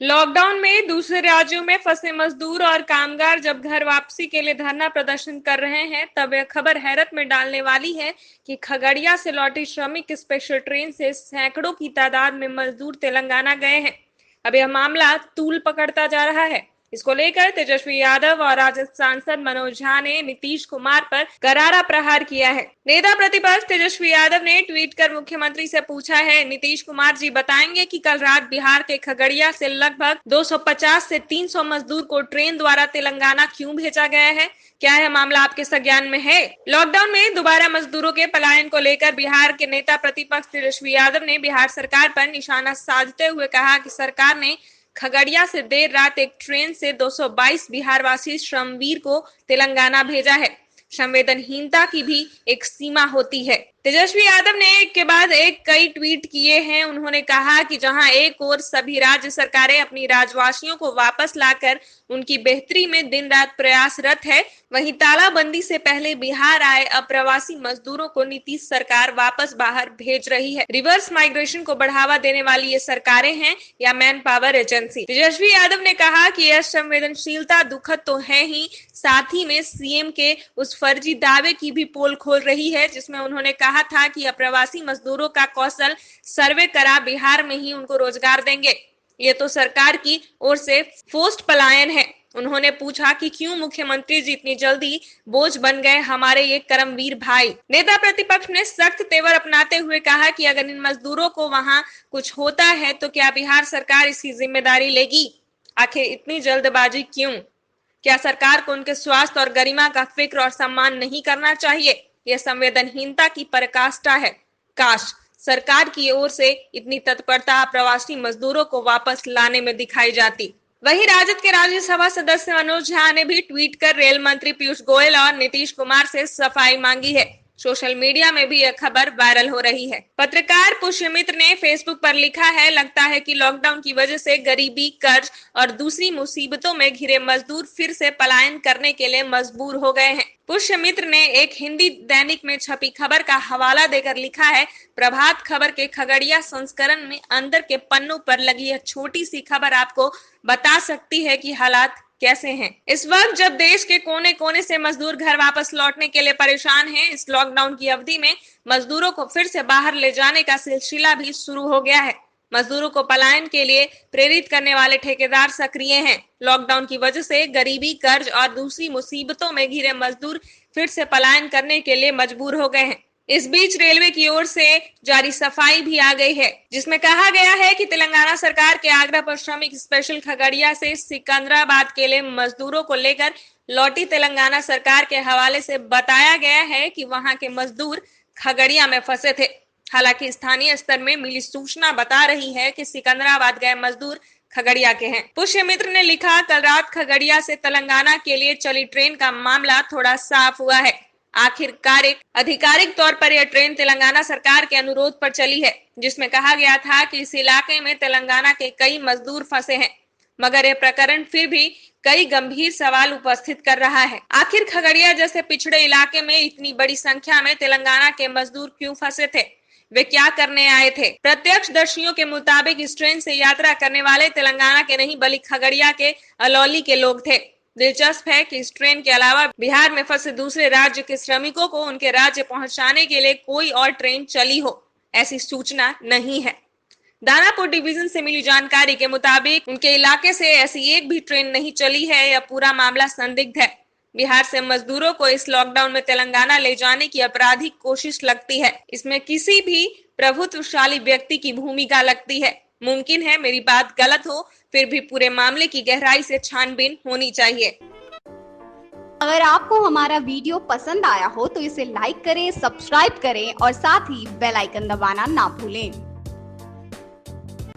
Lockdown में दूसरे राज्यों में फंसे मजदूर और कामगार जब घर वापसी के लिए धरना प्रदर्शन कर रहे हैं, तब यह खबर हैरत में डालने वाली है कि खगड़िया से लौटी श्रमिक स्पेशल ट्रेन से सैकड़ों की तादाद में मजदूर तेलंगाना गए हैं। अब यह मामला तूल पकड़ता जा रहा है। इसको लेकर तेजस्वी यादव और राजद सांसद मनोज झा ने नीतीश कुमार पर करारा प्रहार किया है। नेता प्रतिपक्ष तेजस्वी यादव ने ट्वीट कर मुख्यमंत्री से पूछा है, नीतीश कुमार जी बताएंगे कि कल रात बिहार के खगड़िया से लगभग 250 से 300 मजदूर को ट्रेन द्वारा तेलंगाना क्यों भेजा गया है? क्या यह मामला आपके संज्ञान में है? लॉकडाउन में दोबारा मजदूरों के पलायन को लेकर बिहार के नेता प्रतिपक्ष तेजस्वी यादव ने बिहार सरकार पर निशाना साधते हुए कहा कि सरकार ने खगड़िया से देर रात एक ट्रेन से 222 बिहारवासी श्रमवीर को तेलंगाना भेजा है। संवेदनहीनता की भी एक सीमा होती है। तेजस्वी यादव ने एक के बाद एक कई ट्वीट किए हैं। उन्होंने कहा कि जहां एक ओर सभी राज्य सरकारें अपनी राज्यवासियों को वापस लाकर उनकी बेहतरी में दिन रात प्रयासरत है, वहीं तालाबंदी से पहले बिहार आए अप्रवासी मजदूरों को नीतीश सरकार वापस बाहर भेज रही है। रिवर्स माइग्रेशन को बढ़ावा देने वाली ये सरकारें हैं या man power agency? Tejashwi Yadav ने कहा कि यह संवेदनशीलता दुखद तो है ही, साथ ही में सीएम के उस फर्जी दावे की भी पोल खोल रही है जिसमें उन्होंने कहा था कि अप्रवासी मजदूरों का कौशल सर्वे करा बिहार में ही उनको रोजगार देंगे। ये तो सरकार की ओर से फोर्स्ड पलायन है। उन्होंने पूछा कि क्यों मुख्यमंत्री जी इतनी जल्दी बोझ बन गए हमारे ये कर्मवीर भाई। नेता प्रतिपक्ष ने सख्त तेवर अपनाते हुए कहा कि अगर इन मजदूरों को वहां कुछ होता है तो क्या बिहार सरकार इसकी जिम्मेदारी लेगी? आखिर इतनी जल्दबाजी क्यों? क्या सरकार को उनके स्वास्थ्य और गरिमा का फिक्र और सम्मान नहीं करना चाहिए? यह संवेदनहीनता की पराकाष्ठा है। काश सरकार की ओर से इतनी तत्परता प्रवासी मजदूरों को वापस लाने में दिखाई जाती। वहीं राजद के राज्यसभा सदस्य मनोज झा ने भी ट्वीट कर रेल मंत्री पीयूष गोयल और नीतीश कुमार से सफाई मांगी है। सोशल मीडिया में भी यह खबर वायरल हो रही है। पत्रकार पुष्यमित्र ने फेसबुक पर लिखा है, लगता है कि लॉकडाउन की वजह से गरीबी, कर्ज और दूसरी मुसीबतों में घिरे मजदूर फिर से पलायन करने के लिए मजबूर हो गए हैं। पुष्यमित्र ने एक हिंदी दैनिक में छपी खबर का हवाला देकर लिखा है, प्रभात खबर के खगड़िया संस्करण में अंदर के पन्नों पर लगी यह छोटी सी खबर आपको बता सकती है कि हालात कैसे हैं। इस वक्त जब देश के कोने कोने से मजदूर घर वापस लौटने के लिए परेशान हैं, इस लॉकडाउन की अवधि में मजदूरों को फिर से बाहर ले जाने का सिलसिला भी शुरू हो गया है। मजदूरों को पलायन के लिए प्रेरित करने वाले ठेकेदार सक्रिय हैं। लॉकडाउन की वजह से गरीबी, कर्ज और दूसरी मुसीबतों में घिरे मजदूर फिर से पलायन करने के लिए मजबूर हो गए हैं। इस बीच रेलवे की ओर से जारी सफाई भी आ गई है, जिसमें कहा गया है कि तेलंगाना सरकार के आग्रह पर श्रमिक स्पेशल खगड़िया से सिकंदराबाद के लिए मजदूरों को लेकर लौटी तेलंगाना सरकार के हवाले से बताया गया है कि वहां के मजदूर खगड़िया में फंसे थे। हालांकि स्थानीय स्तर में मिली सूचना बता रही है कि सिकंदराबाद गए मजदूर खगड़िया के हैं। पुष्यमित्र ने लिखा, कल रात खगड़िया से तेलंगाना के लिए चली ट्रेन का मामला थोड़ा साफ हुआ है। आखिरकार एक आधिकारिक तौर पर यह ट्रेन तेलंगाना सरकार के अनुरोध पर चली है, जिसमें कहा गया था कि इस इलाके में तेलंगाना के कई मजदूर फंसे हैं, मगर यह प्रकरण फिर भी कई गंभीर सवाल उपस्थित कर रहा है। आखिर खगड़िया जैसे पिछड़े इलाके में इतनी बड़ी संख्या में तेलंगाना के मजदूर क्यों फंसे थे? वे क्या करने आए थे? प्रत्यक्षदर्शियों के मुताबिक इस ट्रेन से यात्रा करने वाले तेलंगाना के नहीं बल्कि खगड़िया के अलौली के लोग थे। दिलचस्प है कि इस ट्रेन के अलावा बिहार में फंसे दूसरे राज्य के श्रमिकों को उनके राज्य पहुंचाने के लिए कोई और ट्रेन चली हो, ऐसी सूचना नहीं है। दानापुर डिवीजन से मिली जानकारी के मुताबिक उनके इलाके से ऐसी एक भी ट्रेन नहीं चली है। यह पूरा मामला संदिग्ध है। बिहार से मजदूरों को इस लॉकडाउन में तेलंगाना ले जाने की आपराधिक कोशिश लगती है। इसमें किसी भी प्रभुत्वशाली व्यक्ति की भूमिका लगती है। मुमकिन है मेरी बात गलत हो, फिर भी पूरे मामले की गहराई से छानबीन होनी चाहिए। अगर आपको हमारा वीडियो पसंद आया हो तो इसे लाइक करें, सब्सक्राइब करें और साथ ही बेल आइकन दबाना ना भूलें।